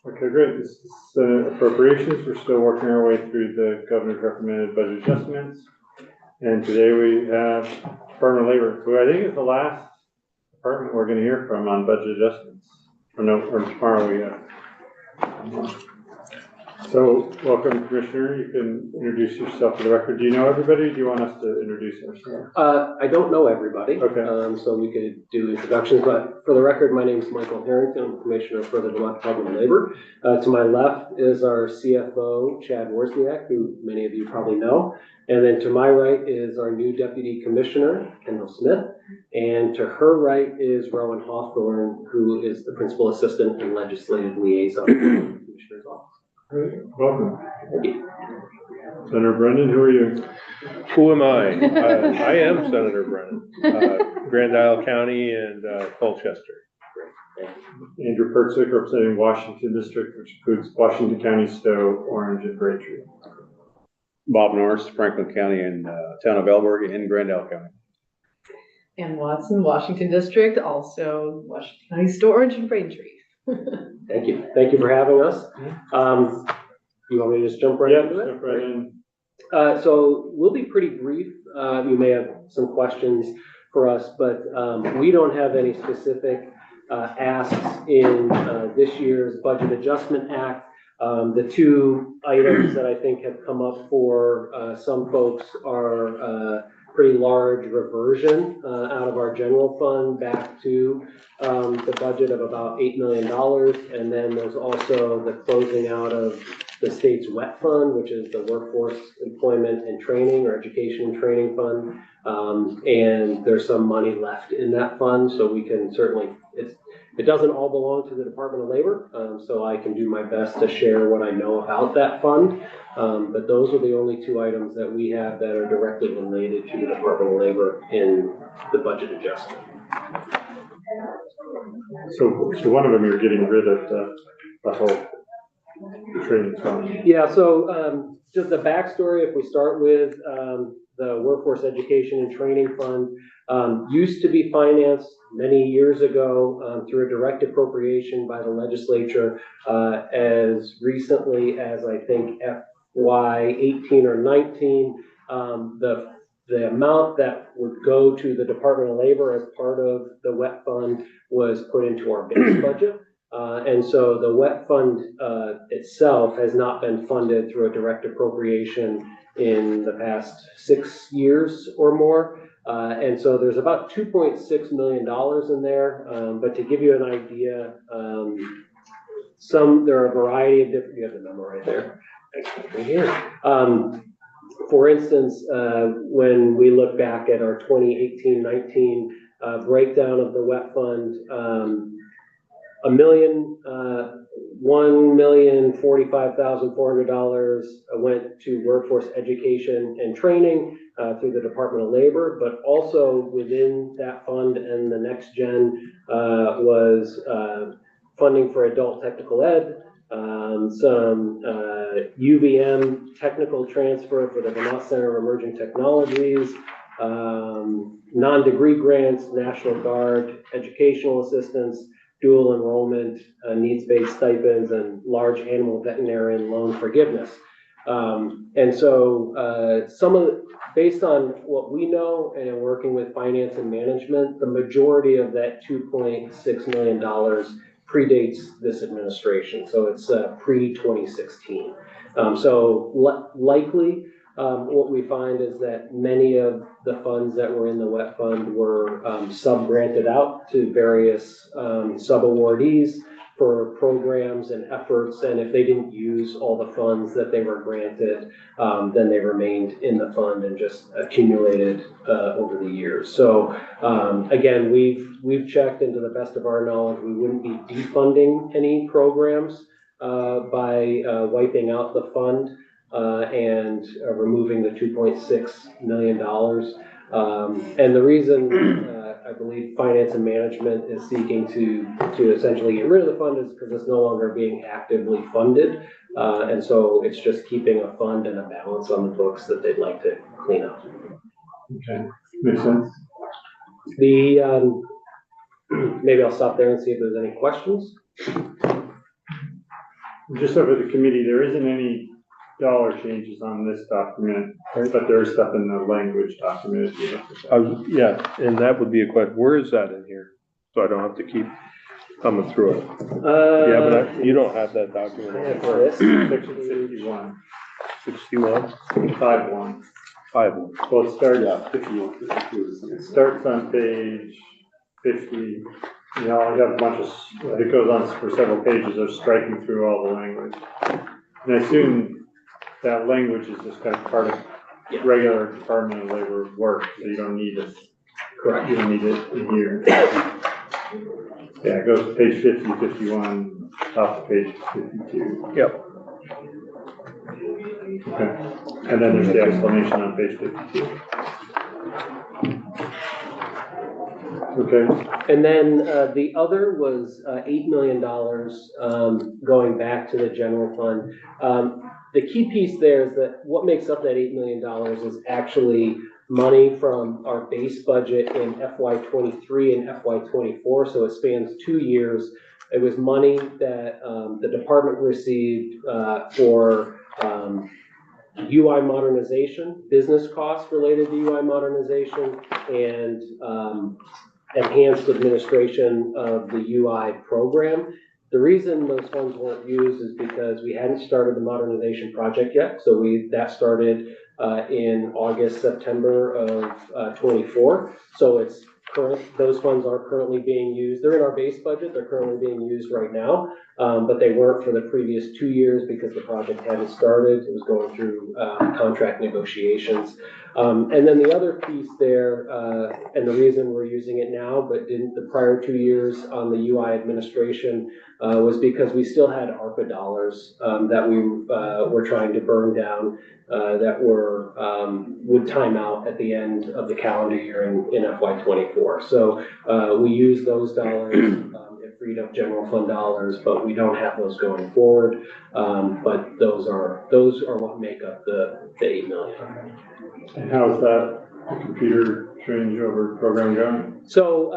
Okay, great. This is appropriations. We're still working our way through the governor's recommended budget adjustments. And today we have Department of Labor, who I think is the last department we're going to hear from on budget adjustments. Or tomorrow we have. So, welcome, Commissioner. You can introduce yourself for the record. Do you know everybody? Do you want us to introduce ourselves? I don't know everybody. Okay. So we could do introductions, but for the record, my name is Michael Harrington. I'm Commissioner for the Vermont Department of Labor. To my left is our CFO, Chad Wozniak, who many of you probably know. And then to my right is our new Deputy Commissioner, Kendall Smith. And to her right is Rowan Hawthorne, who is the Principal Assistant and Legislative Liaison in the Commissioner's Office. Great. Welcome. Thank you. Senator Brennan, who are you? Who am I? I am Senator Brennan, Grand Isle County and Colchester. Andrew Pertzick, representing Washington District, which includes Washington County, Stowe, Orange, and Braintree. Bob Norris, Franklin County and Town of Elburg in Grand Isle County. Ann Watson, Washington District, also Washington County, Stowe, Orange, and Braintree. Thank you. Thank you for having us. You want me to just jump right into it? Jump right in. So we'll be pretty brief. You may have some questions for us, but we don't have any specific asks in this year's Budget Adjustment Act. The two items that I think have come up for some folks are pretty large reversion out of our general fund back to the budget of about $8 million. And then there's also the closing out of the state's WET fund, which is the Workforce Employment and Training or Education and Training Fund. And there's some money left in that fund, so we can certainly, it doesn't all belong to the Department of Labor, so I can do my best to share what I know about that fund. But those are the only two items that we have that are directly related to the Department of Labor in the budget adjustment. So one of them you're getting rid of the whole training fund. Yeah, so just the backstory, if we start with the Workforce Education and Training Fund, used to be financed many years ago through a direct appropriation by the legislature as recently as I think FY 18 or 19. The amount that would go to the Department of Labor as part of the WET fund was put into our base budget. And so the WET fund itself has not been funded through a direct appropriation in the past 6 years or more. And so there's about $2.6 million in there. But to give you an idea, there are a variety of different, you have the number right there. Right here. For instance, when we look back at our 2018-19 breakdown of the WET fund, $1,045,400 went to workforce education and training through the Department of Labor, but also within that fund and the next gen was funding for adult technical ed, some UVM technical transfer for the Vermont Center of Emerging Technologies, non-degree grants, National Guard, educational assistance, dual enrollment, needs-based stipends, and large animal veterinarian loan forgiveness. And so based on what we know and working with finance and management, the majority of that $2.6 million predates this administration. So it's pre-2016. Likely what we find is that many of the funds that were in the WET fund were sub-granted out to various sub-awardees for programs and efforts, and if they didn't use all the funds that they were granted, then they remained in the fund and just accumulated over the years. So again, we've checked, and to the best of our knowledge, we wouldn't be defunding any programs by wiping out the fund and removing the $2.6 million. And the reason I believe finance and management is seeking to essentially get rid of the fund is because it's no longer being actively funded. And so it's just keeping a fund and a balance on the books that they'd like to clean up. Okay, makes sense. maybe I'll stop there and see if there's any questions. Just over the committee, there isn't any dollar changes on this document, but there is stuff in the language document. If you look at that. Yeah, and that would be a question, where is that in here? So I don't have to keep coming through it. Yeah, but you don't have that I document. have this. Section 61, 61, 5-1. 5. Well, it starts, Yeah, 51. it starts on page 50. You know, I got a bunch of, it goes on for several pages of striking through all the language. And I assume that language is just kind of part of regular Department of Labor work, so you don't need it. Correct. You don't need it in here. Yeah, it goes to page 50, 51, top of page 52. Yep. Okay. And then there's the explanation on page 52. Okay. And then the other was $8 million going back to the general fund. The key piece there is that what makes up that $8 million is actually money from our base budget in FY23 and FY24, so it spans 2 years. It was money that the department received for UI modernization, business costs related to UI modernization, and enhanced administration of the UI program. The reason those funds weren't used is because we hadn't started the modernization project yet. So that started in August, September of 24. So it's current, those funds are currently being used. They're in our base budget. They're currently being used right now, but they weren't for the previous 2 years because the project hadn't started. It was going through contract negotiations. And then the other piece there, and the reason we're using it now, but didn't the prior 2 years on the UI administration, was because we still had ARPA dollars that we were trying to burn down that would time out at the end of the calendar year in FY24. So we use those dollars. It freed up general fund dollars, but we don't have those going forward. But those are what make up the $8 million. And how is that computer changeover program going? So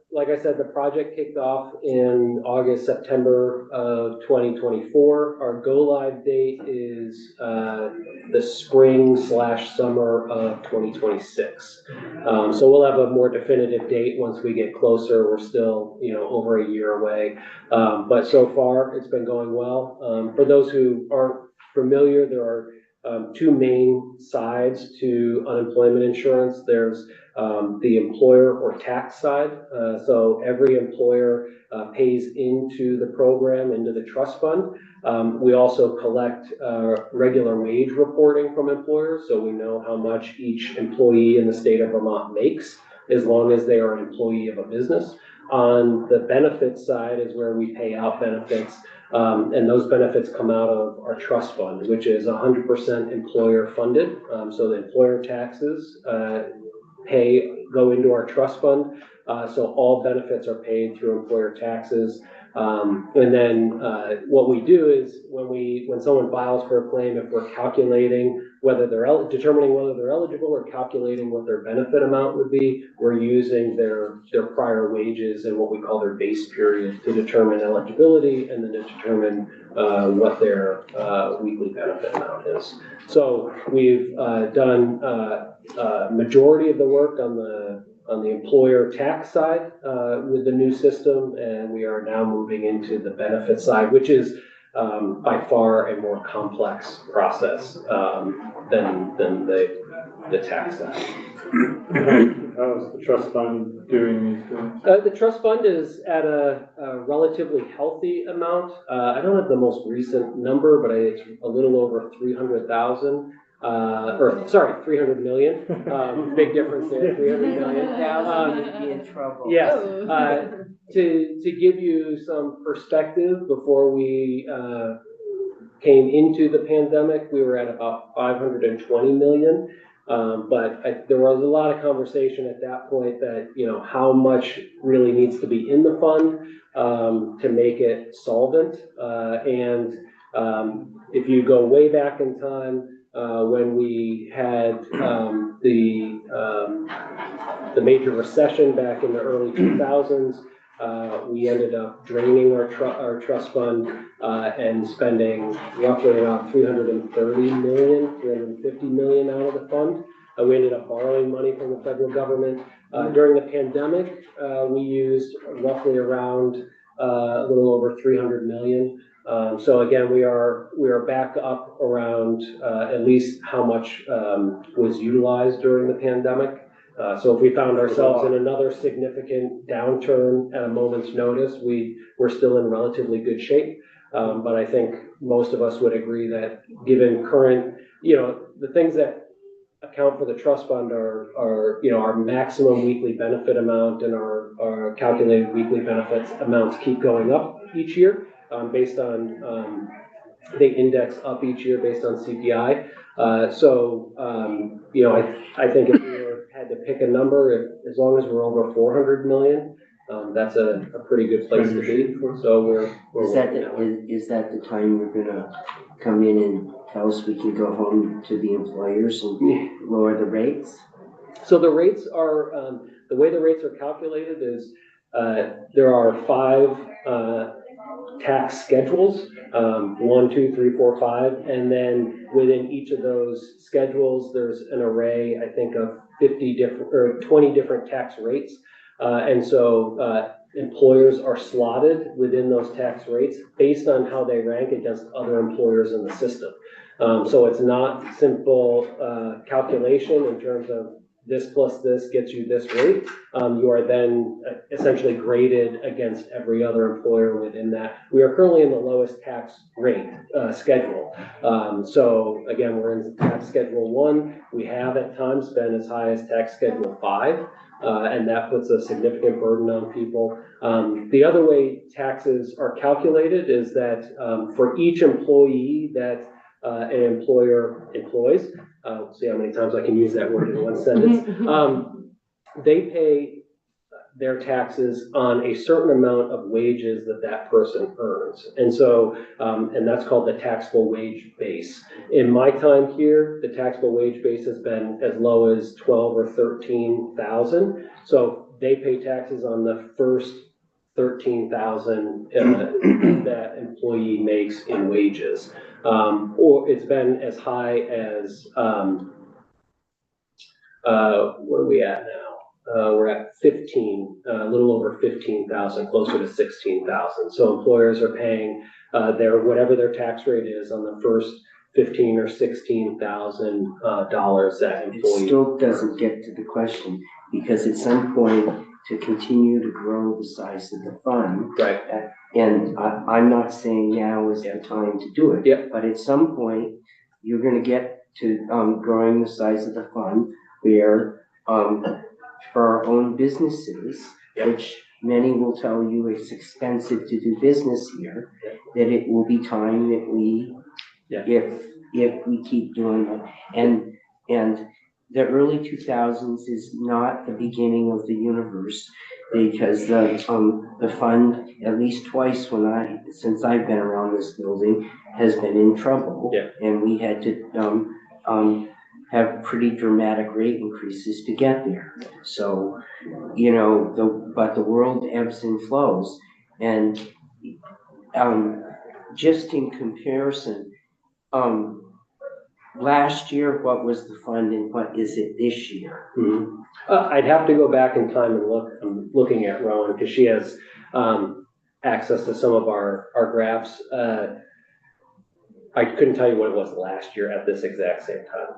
like I said, the project kicked off in August, September of 2024. Our go live date is the spring/summer of 2026. So we'll have a more definitive date once we get closer. We're still, over a year away. But so far it's been going well. For those who aren't familiar, there are two main sides to unemployment insurance. There's the employer or tax side. So every employer pays into the program, into the trust fund. We also collect regular wage reporting from employers, so we know how much each employee in the state of Vermont makes, as long as they are an employee of a business. On the benefits side is where we pay out benefits. And those benefits come out of our trust fund, which is 100% employer funded. So the employer taxes go into our trust fund. So all benefits are paid through employer taxes. And then what we do is when someone files for a claim, if we're calculating determining whether they're eligible or calculating what their benefit amount would be, we're using their prior wages and what we call their base period to determine eligibility and then to determine what their weekly benefit amount is. So we've done majority of the work on the employer tax side with the new system, and we are now moving into the benefit side, which is by far a more complex process than the tax side. How is the trust fund doing these things? The trust fund is at a relatively healthy amount. I don't have the most recent number, but it's a little over 300,000. 300 million. Big difference there, 300 million. Be in trouble. Yes. To give you some perspective, before we came into the pandemic, we were at about 520 million. But there was a lot of conversation at that point that, how much really needs to be in the fund to make it solvent. And if you go way back in time, when we had the major recession back in the early 2000s. We ended up draining our trust fund and spending roughly around 350 million out of the fund. We ended up borrowing money from the federal government. During the pandemic, we used roughly around a little over 300 million. So again, we are back up around at least how much was utilized during the pandemic. So if we found ourselves in another significant downturn at a moment's notice, we're still in relatively good shape. But I think most of us would agree that given current, the things that account for the trust fund are our maximum weekly benefit amount and our calculated weekly benefits amounts keep going up each year based on they index up each year based on CPI. I think if we had to pick a number, as long as we're over 400 million, that's a pretty good place to be. So we're is that the time you're gonna come in and tell us we can go home to the employers and lower the rates? So the rates are, the way the rates are calculated is there are 5 tax schedules, 1, 2, 3, 4, 5, and then within each of those schedules, there's an array, I think, of 20 different tax rates. And so employers are slotted within those tax rates based on how they rank against other employers in the system. So it's not simple calculation in terms of this plus this gets you this rate. You are then essentially graded against every other employer within that. We are currently in the lowest tax rate schedule. So again, we're in tax schedule 1. We have at times been as high as tax schedule 5. And that puts a significant burden on people. The other way taxes are calculated is that for each employee that an employer employs, see how many times I can use that word in one sentence, they pay their taxes on a certain amount of wages that person earns. And so, and that's called the taxable wage base. In my time here, the taxable wage base has been as low as 12 or 13,000. So they pay taxes on the first 13,000 that employee makes in wages. Or it's been as high as, where are we at now? We're at 15, a little over 15,000, closer to 16,000. So employers are paying whatever their tax rate is on the first 15 or 16,000 dollars that employee. It still doesn't get to the question, because at some point to continue to grow the size of the fund, right? And I'm not saying now is the time to do it, but at some point you're going to get to growing the size of the fund where for our own businesses, which many will tell you it's expensive to do business here, that it will be time that we, if we keep doing it. And the early 2000s is not the beginning of the universe, because the fund, at least twice since I've been around this building, has been in trouble. And we had to have pretty dramatic rate increases to get there. So, but the world ebbs and flows. And just in comparison, last year, what was the fund and what is it this year? I'd have to go back in time and look. I'm looking at Rowan because she has access to some of our graphs. I couldn't tell you what it was last year at this exact same time.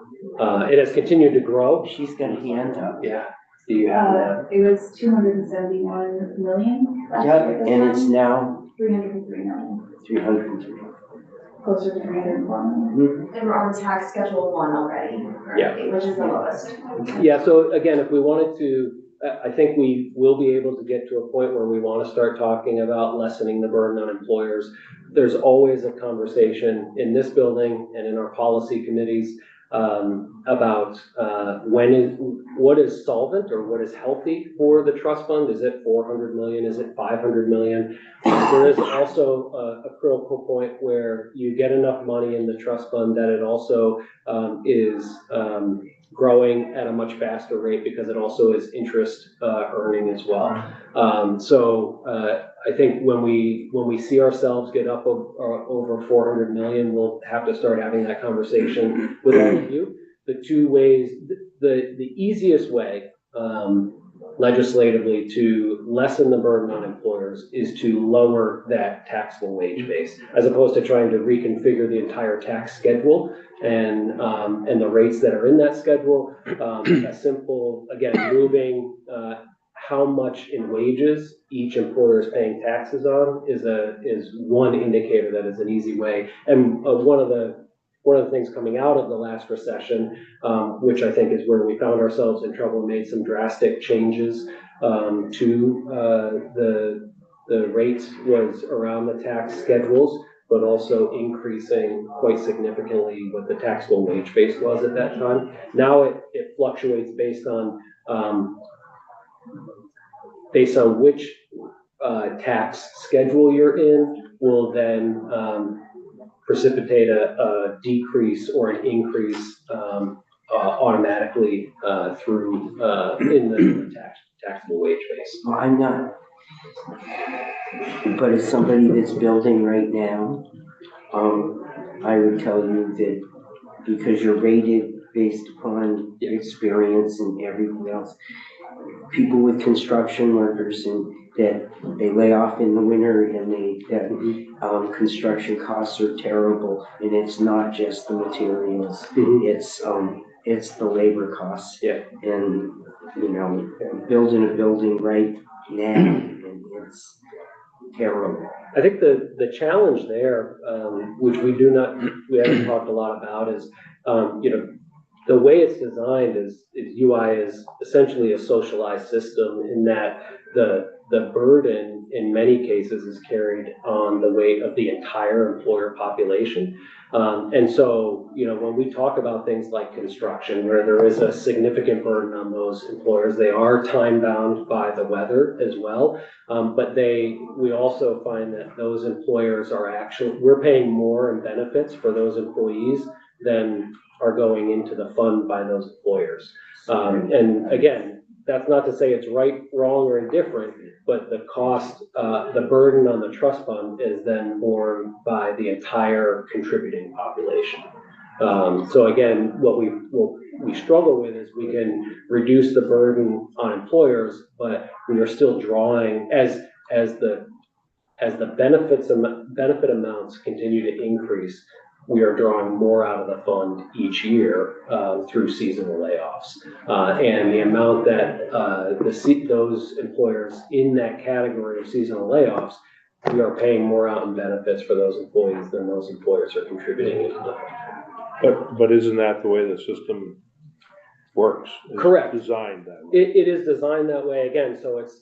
It has continued to grow. She's got a hand up. Yeah. Do you have that? It was 271 million last year. And it's now 303 million. 303. Closer to 304 million. And we're on tax schedule 1 already, which is the lowest. Yeah, so again, if we wanted to, I think we will be able to get to a point where we want to start talking about lessening the burden on employers. There's always a conversation in this building and in our policy committees about what is solvent or what is healthy for the trust fund. Is it 400 million? Is it 500 million? There is also a critical point where you get enough money in the trust fund that it also is growing at a much faster rate because it also is interest earning as well. I think when we see ourselves get up over 400 million, we'll have to start having that conversation with all of you. The two ways, the easiest way legislatively to lessen the burden on employers is to lower that taxable wage base, as opposed to trying to reconfigure the entire tax schedule and the rates that are in that schedule. A simple, again, moving how much in wages each employer is paying taxes on is one indicator that is an easy way. And one of the things coming out of the last recession, which I think is where we found ourselves in trouble, made some drastic changes to the rates, was around the tax schedules, but also increasing quite significantly what the taxable wage base was at that time. Now it fluctuates based on which tax schedule you're in, will then precipitate a decrease or an increase automatically through in the taxable wage base. Well, I'm not, but as somebody that's building right now, I would tell you that because you're rated based upon experience and everything else, people with construction workers and that they lay off in the winter and construction costs are terrible, and it's not just the materials, it's the labor costs. Yeah. And building a building right now, and it's terrible. I think the challenge there, which we haven't talked a lot about, is the way it's designed is UI is essentially a socialized system in that the burden in many cases is carried on the weight of the entire employer population. And so, when we talk about things like construction, where there is a significant burden on those employers, they are time bound by the weather as well. But we also find that those employers we're paying more in benefits for those employees than are going into the fund by those employers. And again, that's not to say it's right, wrong, or indifferent, but the cost, the burden on the trust fund is then borne by the entire contributing population. So again, what we struggle with is we can reduce the burden on employers, but we are still drawing as the benefit amounts continue to increase. We are drawing more out of the fund each year through seasonal layoffs. And the amount that those employers in that category of seasonal layoffs, we are paying more out in benefits for those employees than those employers are contributing into the. But isn't that the way the system works? It's correct. Designed that way. It is designed that way again, so it's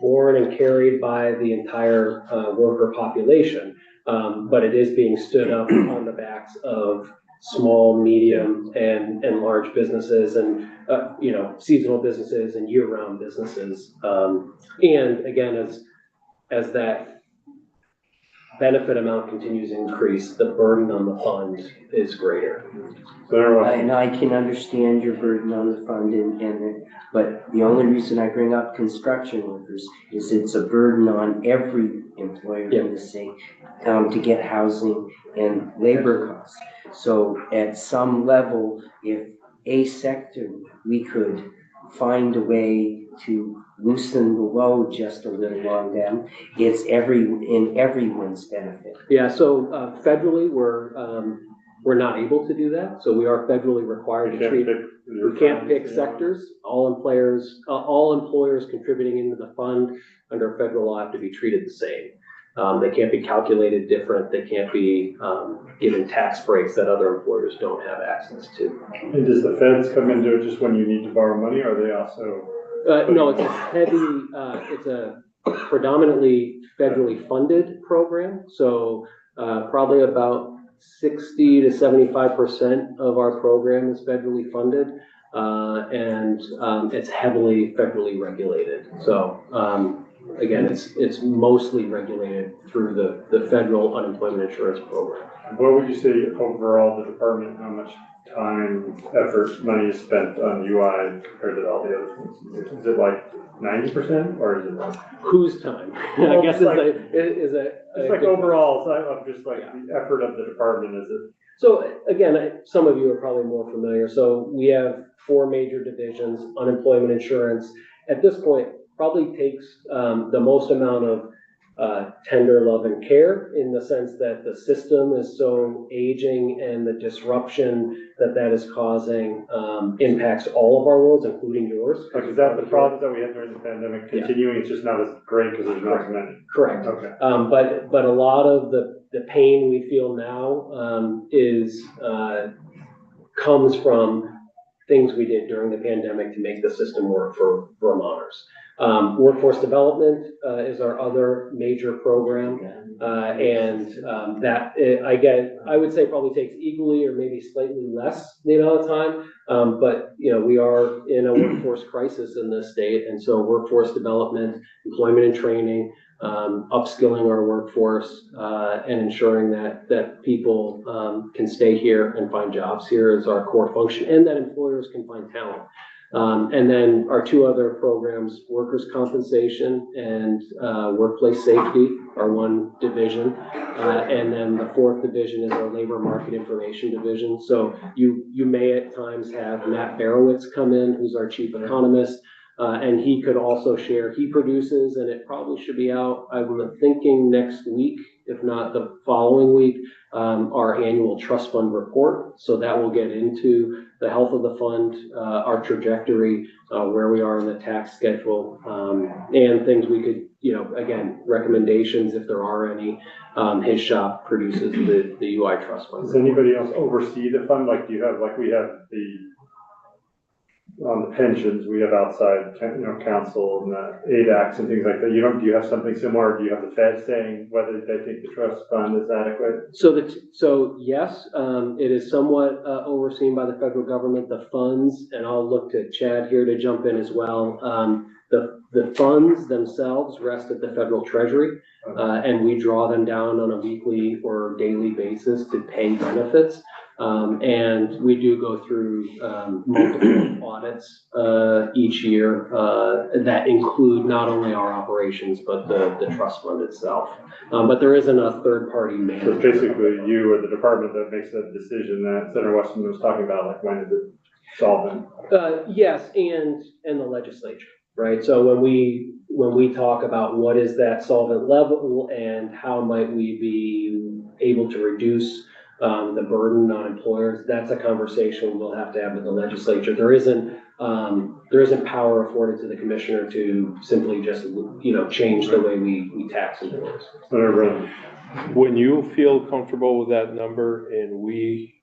borne and carried by the entire worker population. But it is being stood up on the backs of small, medium, and large businesses, and seasonal businesses and year-round businesses. And again, as that benefit amount continues to increase, the burden on the fund is greater. And I can understand your burden on the fund, but the only reason I bring up construction workers is it's a burden on every employer in the state to get housing and labor costs. So at some level, if a sector, we could find a way to loosen the load just a little on them, it's in everyone's benefit. Yeah, so federally, we're not able to do that. So we are federally required to treat. We can't pick sectors. All employers contributing into the fund under federal law have to be treated the same. They can't be calculated different. They can't be given tax breaks that other employers don't have access to. And does the feds come into it just when you need to borrow money, or are they also? No, it's it's a predominantly federally funded program. So probably about 60 to 75% of our program is federally funded, and it's heavily federally regulated. So again, it's mostly regulated through the federal unemployment insurance program. What would you say overall the department, how much time, effort, money is spent on UI compared to all the other things? Is it like 90% or is it like? Whose time? Well, I guess it's is like overall, so I'm just like the effort of the department, is it? So again, some of you are probably more familiar. So we have 4 major divisions. Unemployment insurance at this point probably takes the most amount of tender love and care, in the sense that the system is so aging and the disruption that is causing impacts all of our worlds, including yours. Like, is that the problems that we had during the pandemic continuing? It's just not as great because there's not as many. Correct. Okay. But a lot of the pain we feel now comes from things we did during the pandemic to make the system work for Vermonters. Workforce development is our other major program, and I would say probably takes equally or maybe slightly less the amount of time, but we are in a workforce crisis in this state, and so workforce development, employment and training, upskilling our workforce, and ensuring that people can stay here and find jobs here is our core function, and that employers can find talent. And then our 2 other programs, workers' compensation and workplace safety, are one division. And then the 4th division is our labor market information division. So you may at times have Matt Barowitz come in, who's our chief economist, and he could also share. He produces, and it probably should be out, I'm thinking next week, if not the following week, our annual trust fund report. So that will get into the health of the fund, our trajectory, where we are in the tax schedule, and things we could, again, recommendations if there are any. His shop produces the UI trust fund. Does anybody else oversee the fund? Like, do you have, like we have on the pensions, we have outside, counsel and the ADACs and things like that. Do you have something similar? Do you have the Fed saying whether they think the trust fund is adequate? So yes, it is somewhat overseen by the federal government, the funds, and I'll look to Chad here to jump in as well. The funds themselves rest at the federal treasury, and we draw them down on a weekly or daily basis to pay benefits. And we do go through multiple audits each year that include not only our operations, but the trust fund itself. But there isn't a third-party manager. So basically, you or the department that makes that decision that Senator Weston was talking about, like when is it solvent? Yes, and the legislature, right? So when we talk about what is that solvent level and how might we be able to reduce the burden on employers, that's a conversation we'll have to have with the legislature. There isn't power afforded to the commissioner to simply just change the way we tax employers. When you feel comfortable with that number and we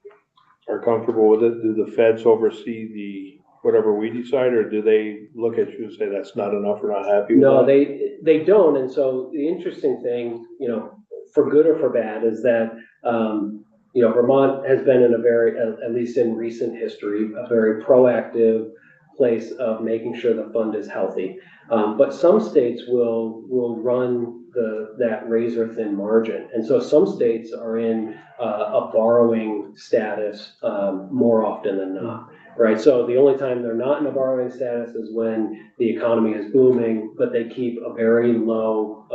are comfortable with it, do the feds oversee whatever we decide, or do they look at you and say that's not enough, we're not happy with No, that? they don't. And so the interesting thing, for good or for bad, is that Vermont has been in a very, at least in recent history, a very proactive place of making sure the fund is healthy. But some states will run that razor thin margin. And so some states are in a borrowing status more often than not, right? So the only time they're not in a borrowing status is when the economy is booming, but they keep a very low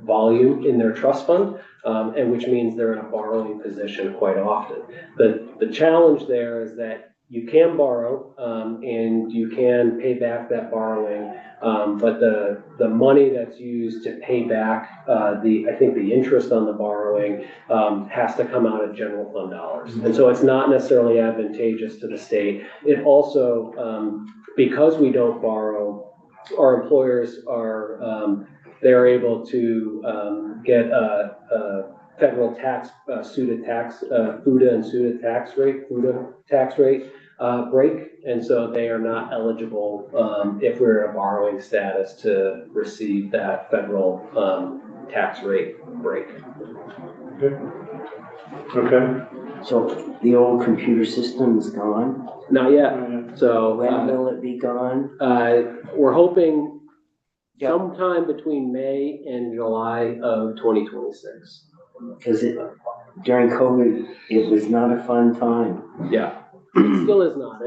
volume in their trust fund, and which means they're in a borrowing position quite often. The challenge there is that you can borrow and you can pay back that borrowing, but the money that's used to pay back I think the interest on the borrowing has to come out of general fund dollars. And so it's not necessarily advantageous to the state. It also, because we don't borrow, our employers they're able to get a federal tax SUTA tax, FUTA and SUTA tax rate, FUTA tax rate break, and so they are not eligible if we're in a borrowing status to receive that federal tax rate break. Okay. So the old computer system is gone? Not yet, so. When will it be gone? We're hoping Yep. sometime between May and July of 2026. Because during COVID, it was not a fun time. Yeah, it still is not,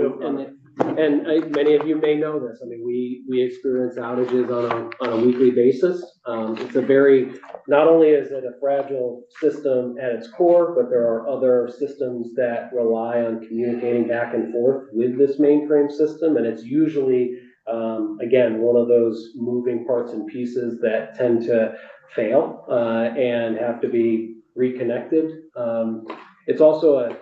many of you may know this, I mean, we experience outages on a weekly basis. It's a very, not only is it a fragile system at its core, but there are other systems that rely on communicating back and forth with this mainframe system, and it's usually, again, one of those moving parts and pieces that tend to fail, and have to be reconnected. It's also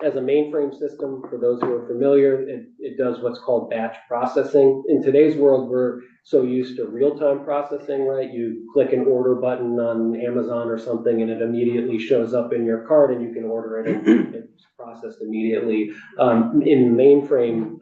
as a mainframe system, for those who are familiar, it does what's called batch processing. In today's world, we're so used to real-time processing, right? You click an order button on Amazon or something and it immediately shows up in your cart and you can order it and it's processed immediately. In mainframe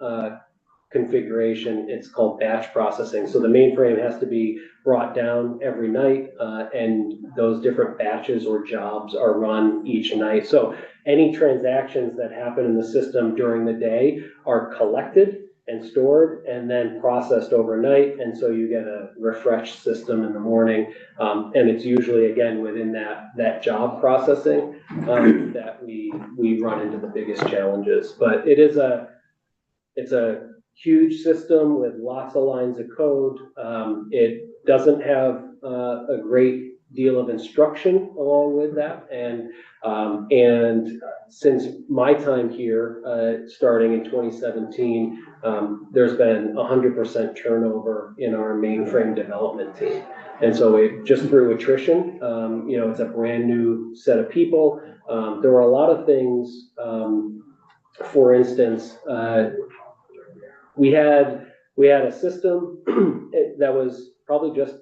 configuration, it's called batch processing. So the mainframe has to be brought down every night, and those different batches or jobs are run each night. So any transactions that happen in the system during the day are collected and stored and then processed overnight. And so you get a refreshed system in the morning. And it's usually, again, within that job processing that we run into the biggest challenges. But it's a huge system with lots of lines of code. It doesn't have a great deal of instruction along with that. And since my time here, starting in 2017, there's been 100% turnover in our mainframe development team. And so it just through attrition, it's a brand new set of people. There were a lot of things, for instance, we had a system that was probably just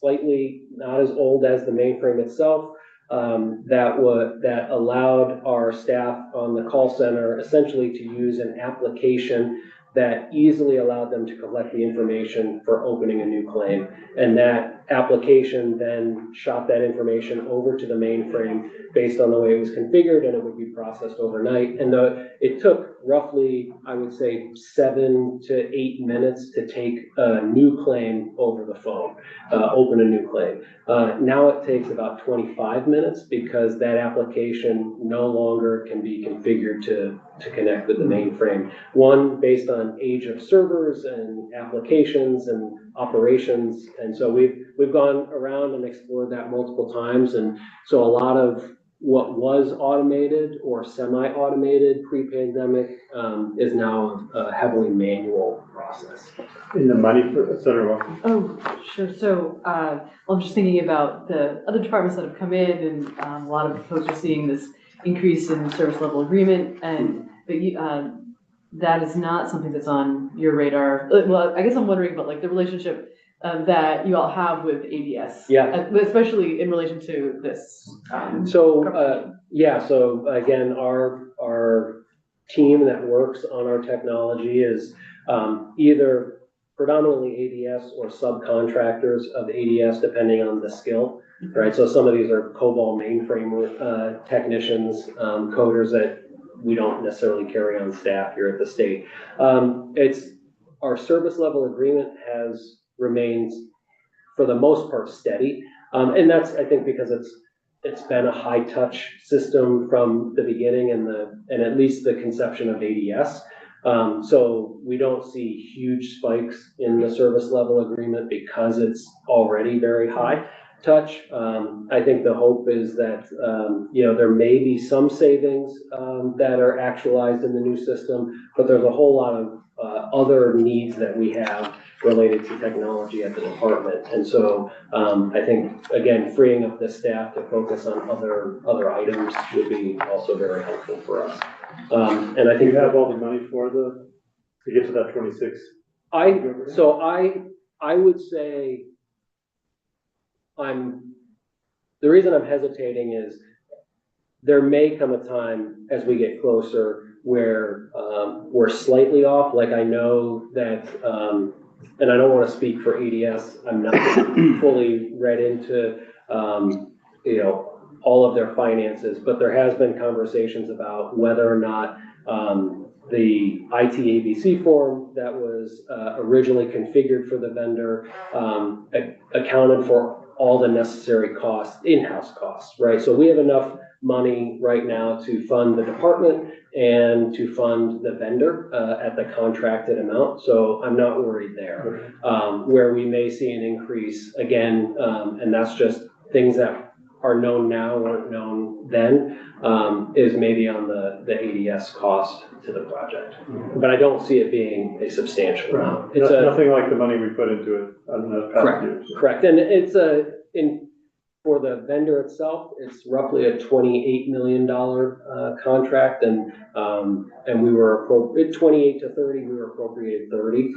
slightly not as old as the mainframe itself, that allowed our staff on the call center essentially to use an application that easily allowed them to collect the information for opening a new claim. And that application then shot that information over to the mainframe based on the way it was configured, and it would be processed overnight. And it took roughly, I would say, 7 to 8 minutes to take a new claim over the phone, open a new claim. Now it takes about 25 minutes because that application no longer can be configured to connect with the mainframe. One, based on age of servers and applications and operations. And so we've gone around and explored that multiple times. And so a lot of what was automated or semi-automated pre-pandemic is now a heavily manual process. In the money for Senator Wilson? Oh, sure. So, I'm just thinking about the other departments that have come in, and a lot of folks are seeing this increase in service level agreement, but that is not something that's on your radar. Well, I guess I'm wondering about like the relationship that you all have with ADS. Yeah. Especially in relation to this. So again, our team that works on our technology is either predominantly ADS or subcontractors of ADS, depending on the skill, right? So some of these are COBOL mainframe technicians, coders that we don't necessarily carry on staff here at the state. Our service level agreement remains for the most part steady. And that's, I think, because it's been a high touch system from the beginning and at least the conception of ADS. So we don't see huge spikes in the service level agreement because it's already very high touch. I think the hope is that, there may be some savings that are actualized in the new system, but there's a whole lot of other needs that we have related to technology at the department. And so I think, again, freeing up the staff to focus on other items would be also very helpful for us. And I think you have all the money to get to that 26. I would say the reason I'm hesitating is there may come a time as we get closer where we're slightly off. Like I know that, and I don't want to speak for ADS, I'm not fully read into, all of their finances, but there has been conversations about whether or not, the IT ABC form that was originally configured for the vendor accounted for all the necessary costs, in-house costs, right? So we have enough money right now to fund the department and to fund the vendor at the contracted amount. So I'm not worried there. Where we may see an increase again, and that's just things that are known now, weren't known then, is maybe on the ADS cost to the project. But I don't see it being a substantial amount. It's Nothing like the money we put into it in the past years. correct, and it's for the vendor itself, it's roughly a $28 million contract, and we were 28 to 30, we were appropriated 30,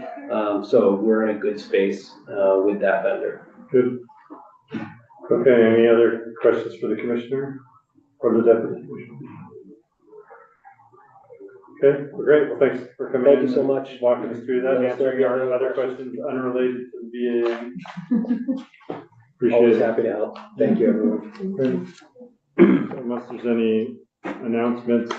so we're in a good space with that vendor. Good. Okay, any other questions for the commissioner or the deputy commissioner? Okay, well, great. Well, thanks for coming in. Thank you so much. Walking us through that, answering our other questions unrelated to the VA. Appreciate Always it. happy to help. Thank you, everyone. Unless there's any announcements,